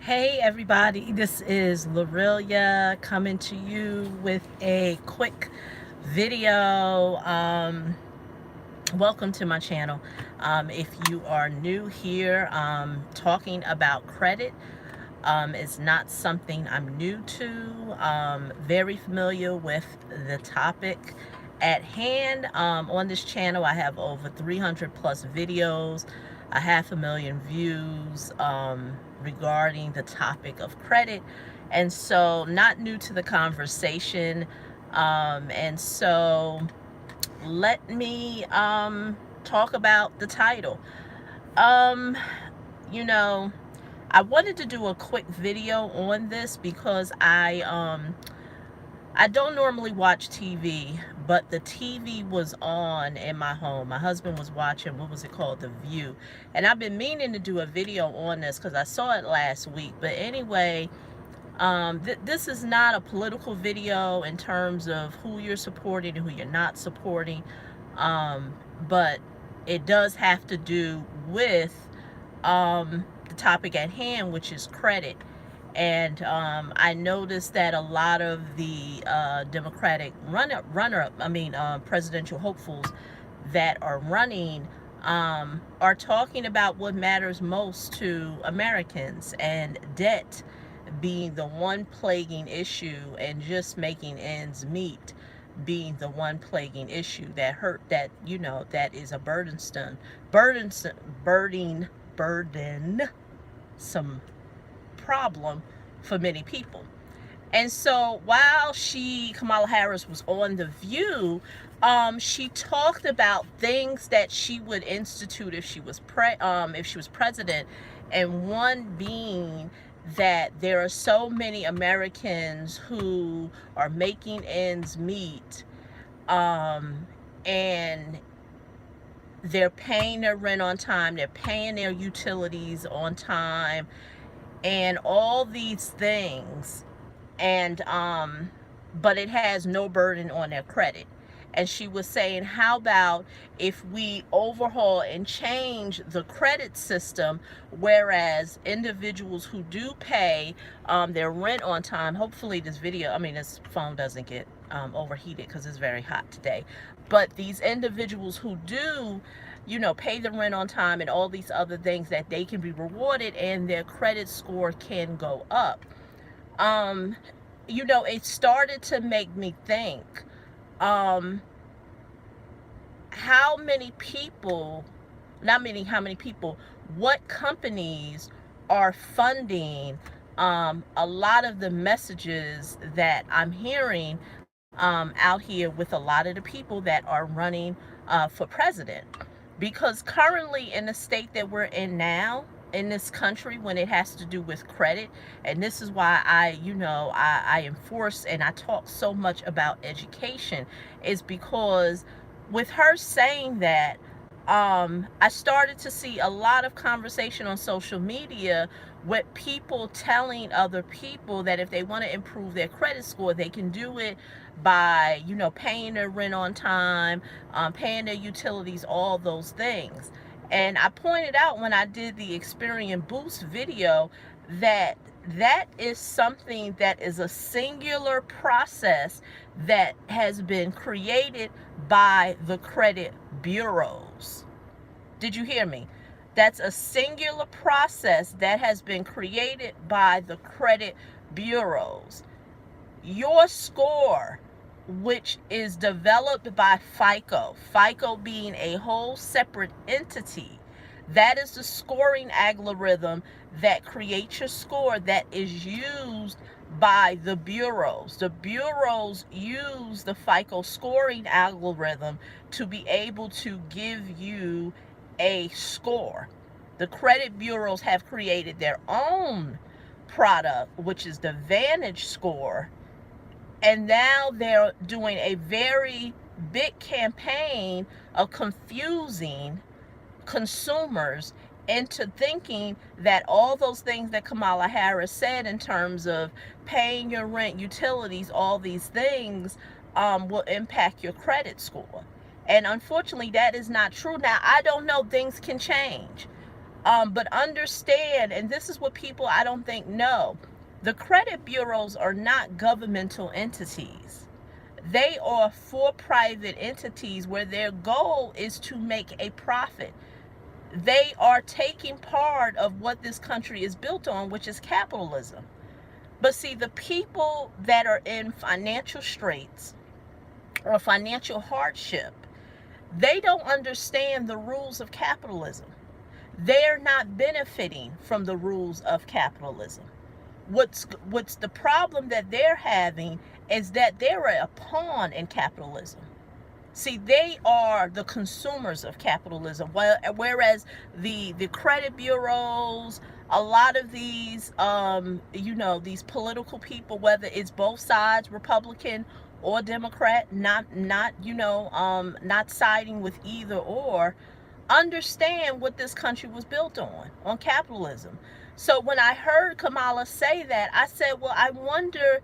Hey everybody, this is Lorelia coming to you with a quick video. Welcome to my channel. If you are new here, talking about credit is not something I'm new to. Very familiar with the topic at hand. On this channel, I have over 300 plus videos, a 500,000 views regarding the topic of credit. And so, not new to the conversation. And so, let me talk about the title. Um, you know, I wanted to do a quick video on this because I don't normally watch TV, but the TV was on in my home. My husband was watching, what was it called? The View. And I've been meaning to do a video on this because I saw it last week. But anyway, this is not a political video in terms of who you're supporting and who you're not supporting. But it does have to do with the topic at hand, which is credit. And I noticed that a lot of the Democratic presidential hopefuls that are running are talking about what matters most to Americans, and debt being the one plaguing issue, and just making ends meet being the one plaguing issue that is a burdensome burden some problem for many people. And so while Kamala Harris was on The View, she talked about things that she would institute if she was president, and one being that there are so many Americans who are making ends meet, and they're paying their rent on time, they're paying their utilities on time, and all these things, and but it has no burden on their credit. And she was saying, how about if we overhaul and change the credit system, whereas individuals who do pay their rent on time, hopefully this phone doesn't get overheated because it's very hot today, but these individuals who do pay the rent on time and all these other things, that they can be rewarded and their credit score can go up. It started to make me think, how many people, how many people, what companies are funding a lot of the messages that I'm hearing out here with a lot of the people that are running for president. Because currently, in the state that we're in now, in this country, when it has to do with credit, and this is why I enforce and I talk so much about education, is because with her saying that, I started to see a lot of conversation on social media with people telling other people that if they want to improve their credit score, they can do it by, paying their rent on time, paying their utilities, all those things. And I pointed out when I did the Experience Boost video that that is something that is a singular process that has been created by the credit bureaus. Did you hear me? That's a singular process that has been created by the credit bureaus. Your score, which is developed by FICO being a whole separate entity, that is the scoring algorithm that creates your score, that is used by the bureaus. The bureaus use the FICO scoring algorithm to be able to give you a score. The credit bureaus have created their own product, which is the Vantage score, and now they're doing a very big campaign of confusing consumers into thinking that all those things that Kamala Harris said in terms of paying your rent, utilities, all these things will impact your credit score. And unfortunately, that is not true. Now, I don't know, things can change. But understand, and this is what people I don't think know, the credit bureaus are not governmental entities. They are for private entities where their goal is to make a profit. They are taking part of what this country is built on, which is capitalism. But see, the people that are in financial straits or financial hardship, they don't understand the rules of capitalism. They're not benefiting from the rules of capitalism. What's the problem that they're having is that they're a pawn in capitalism. See, they are the consumers of capitalism, whereas the credit bureaus, a lot of these, these political people, whether it's both sides, Republican or Democrat, not siding with either or, understand what this country was built on capitalism. So when I heard Kamala say that, I said, well, I wonder,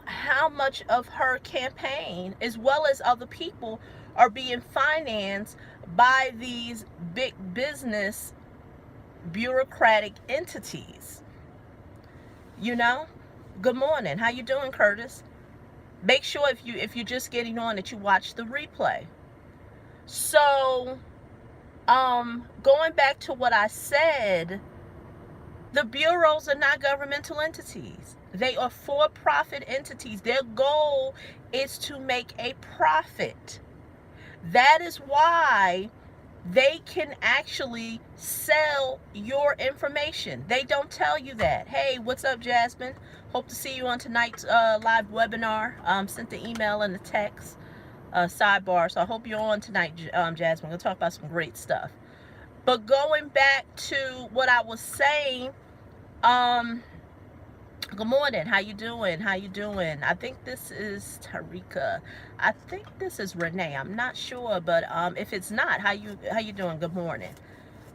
how much of her campaign, as well as other people, are being financed by these big business bureaucratic entities. Good morning. How you doing, Curtis? Make sure if you're just getting on that you watch the replay. So, going back to what I said, the bureaus are not governmental entities. They are for-profit entities. Their goal is to make a profit. That is why they can actually sell your information. They don't tell you that. Hey, what's up, Jasmine? Hope to see you on tonight's live webinar. Sent the email and the text sidebar. So I hope you're on tonight, Jasmine. We're going to talk about some great stuff. But going back to what I was saying, good morning. How you doing? I think this is Tarika. I think this is Renee. I'm not sure, but if it's not, how you doing? Good morning.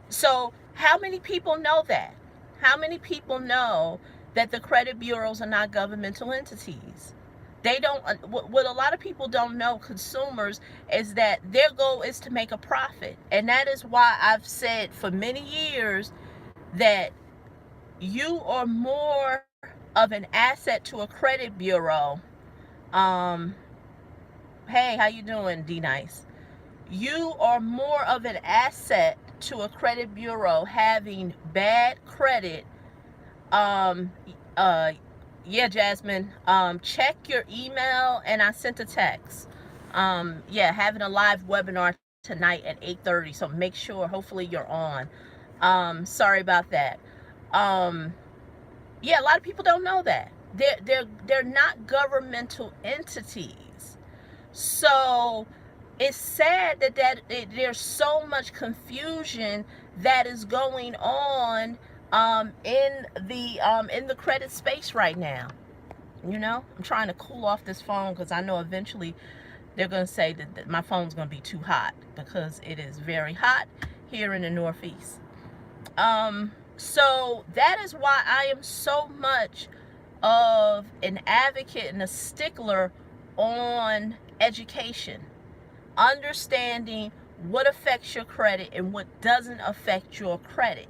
So, how many people know that? How many people know that the credit bureaus are not governmental entities? They don't. What a lot of people don't know, consumers, is that their goal is to make a profit, and that is why I've said for many years that you are more of an asset to a credit bureau. Hey, how you doing, D Nice? You are more of an asset to a credit bureau having bad credit. Um, yeah, Jasmine. Check your email, and I sent a text. Yeah, having a live webinar tonight at 8:30. So make sure. Hopefully you're on. Sorry about that. Yeah, a lot of people don't know that. They're not governmental entities. So it's sad there's so much confusion that is going on in the credit space right now. I'm trying to cool off this phone because I know eventually they're going to say that my phone's going to be too hot because it is very hot here in the Northeast. So that is why I am so much of an advocate and a stickler on education, understanding what affects your credit and what doesn't affect your credit.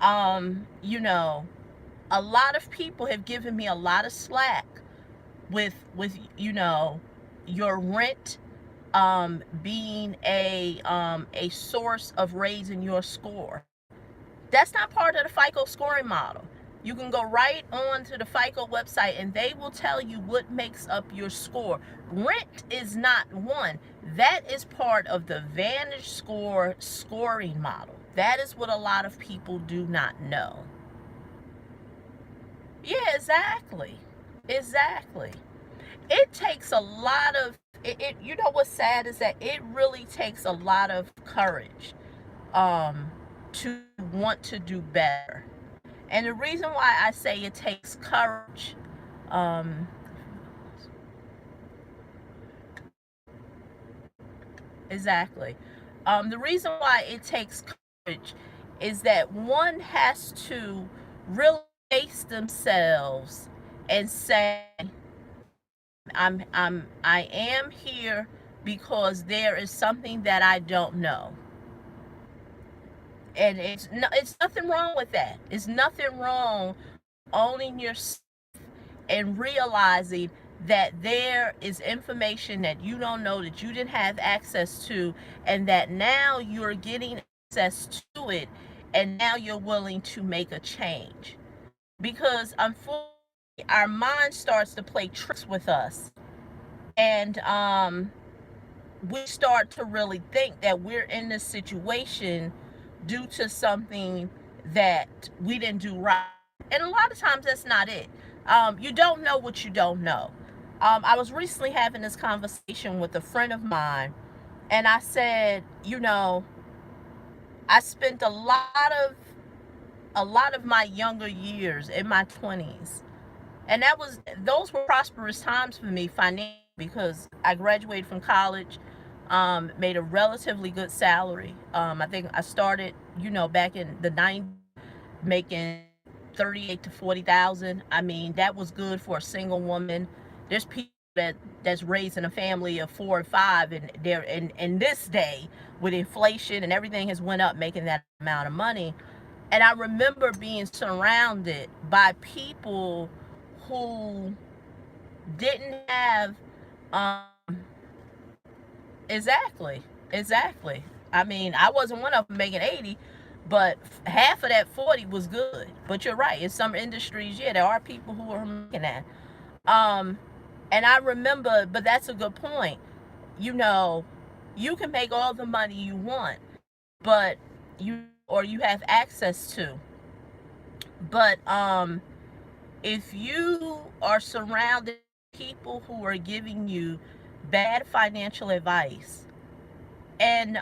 A lot of people have given me a lot of slack with your rent being a source of raising your score. That's not part of the FICO scoring model. You can go right on to the FICO website and they will tell you what makes up your score. Rent is not one. That is part of the Vantage Score scoring model. That is what a lot of people do not know. Yeah, exactly. Exactly. It takes a lot of you know what's sad is that it really takes a lot of courage to want to do better. And the reason why I say it takes courage, exactly. The reason why it takes courage is that one has to really face themselves and say, I am here because there is something that I don't know. And it's nothing wrong with that. It's nothing wrong owning yourself and realizing that there is information that you don't know, that you didn't have access to, and that now you're getting access to it, and now you're willing to make a change. Because unfortunately, our mind starts to play tricks with us, and we start to really think that we're in this situation due to something that we didn't do right. And a lot of times that's not it. You don't know what you don't know. I was recently having this conversation with a friend of mine, and I said, I spent a lot of my younger years in my 20s, and those were prosperous times for me financially, because I graduated from college, made a relatively good salary. I think I started, back in the 90s, making 38 to 40,000. I mean, that was good for a single woman. There's people that's raising a family of 4 or 5, and they're in this day, with inflation and everything has went up, making that amount of money. And I remember being surrounded by people who didn't have, um exactly, exactly. I mean, I wasn't one of them making 80, but half of that 40 was good. But you're right, in some industries, yeah, there are people who are making that. um and I remember, but that's a good point. you know you can make all the money you want, but you have access to, but if you are surrounded by people who are giving you bad financial advice, and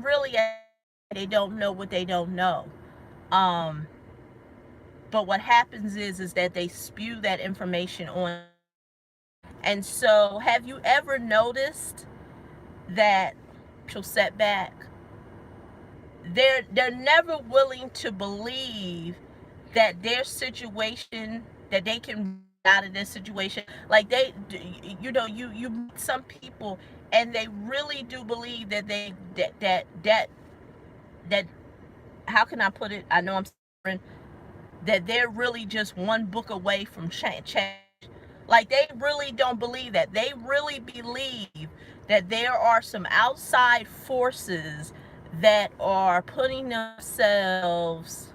really they don't know what they don't know, um but what happens is that they spew that information on. And so, have you ever noticed that setback, they're never willing to believe that their situation, that they can get out of this situation? Like, you meet some people, and they really do believe that that how can I put it? I know I'm saying that they're really just one book away from change. Like, they really don't believe that. They really believe that there are some outside forces that are putting themselves